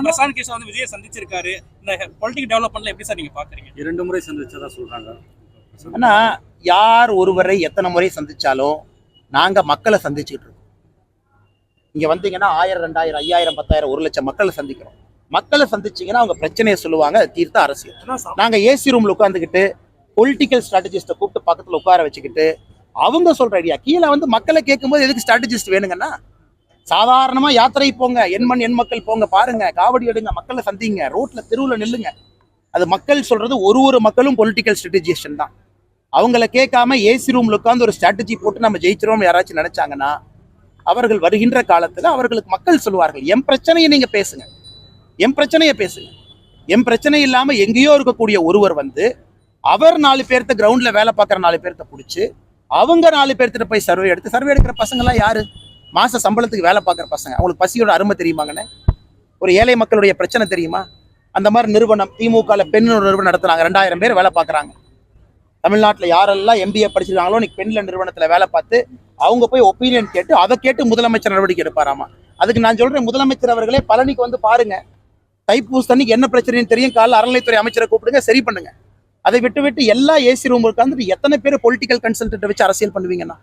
பிரசாந்த் கிஷோர் வந்து விஜயை சந்திச்சிருக்காரு. இந்த பொலிட்டிக்கல் டெவலப்மெண்ட்ல எப்படி சார் நீங்க பாக்குறீங்க? 2 முறை சந்திச்சதா சொல்றாங்க. ஆனா யார் ஒருவரை எத்தனை முறை சந்திச்சாலும் நாங்க மக்களை சந்திச்சுட்டு இருக்கோம். இங்க வந்தீங்கன்னா 1000, 2000, 5000, 10,000, 1 லட்சம் மக்களை சந்திக்கிறோம். மக்களை சந்திச்சீங்கன்னா அவங்க பிரச்சனையை சொல்லுவாங்க, தீர்த்த அரசியல். நாங்க ஏசி ரூம்ல உட்காந்துக்கிட்டு பொலிட்டிக்கல் ஸ்ட்ராட்டஜிஸ்ட கூப்பிட்டு பக்கத்துல உட்கார வச்சுக்கிட்டு அவங்க சொல்ற ஐடியா கீழே வந்து மக்களை கேட்கும்போது எதுக்கு ஸ்ட்ராட்டஜிஸ்ட் வேணுங்கன்னா, சாதாரணமா யாத்திரை போங்க, எண் மக்கள் போங்க, பாருங்க, காவடி எடுங்க, மக்களை சந்திங்க, ரோட்ல தெருவுல நில்லுங்க. அது மக்கள் சொல்றது ஒரு மக்களும் பொலிட்டிக்கல் ஸ்ட்ராட்டஜிஸ்ட் தான். அவங்கள கேட்காம ஏசி ரூம்ல உட்காந்து ஒரு ஸ்ட்ராட்டஜி போட்டு நம்ம ஜெயிச்சிரோம் யாராச்சும் நினைச்சாங்கன்னா அவர்கள் வருகின்ற காலத்துல அவர்களுக்கு மக்கள் சொல்லுவார்கள், என் பிரச்சனையை நீங்க பேசுங்க, என் பிரச்சனையை பேசுங்க. என் பிரச்சனை இல்லாம எங்கேயோ இருக்கக்கூடிய ஒருவர் வந்து அவர் 4 பேர்த்த கிரவுண்ட்ல வேலை பார்க்குற 4 பேர்த்த பிடிச்சி அவங்க 4 பேர்த்திட்ட போய் சர்வே எடுக்கிற பசங்க எல்லாம் யாரு? மாச சம்பளத்துக்கு வேலை பார்க்குற பசங்க. அவங்களுக்கு பசியோட அருமை தெரியுமாங்கன்னு? ஒரு ஏழை மக்களுடைய பிரச்சனை தெரியுமா? அந்த மாதிரி நிறுவனம் திமுக பெண் நிறுவனம் நடத்துறாங்க, 2000 பேர் வேலை பார்க்குறாங்க. தமிழ்நாட்டில் யாரெல்லாம் MBA படிச்சிருக்காங்களோ இன்னைக்கு பெண்ல நிறுவனத்தில் வேலை பார்த்து அவங்க போய் ஒப்பீனியன் கேட்டு அதை கேட்டு முதலமைச்சர் நடவடிக்கை எடுப்பாராமா. அதுக்கு நான் சொல்றேன், முதலமைச்சர் அவர்களே பழனிக்கு வந்து பாருங்க, தைப்பூச அன்னைக்கு என்ன பிரச்சனைன்னு தெரியும், காலைல அறநிலைத்துறை அமைச்சரை கூப்பிடுங்க, சரி பண்ணுங்க. அதை விட்டு எல்லா ஏசி ரூம் உட்காந்துட்டு எத்தனை பேர் பொலிட்டிக்கல் கன்சல்டன்ட் வச்சு அரசியல் பண்ணுவீங்கன்னா?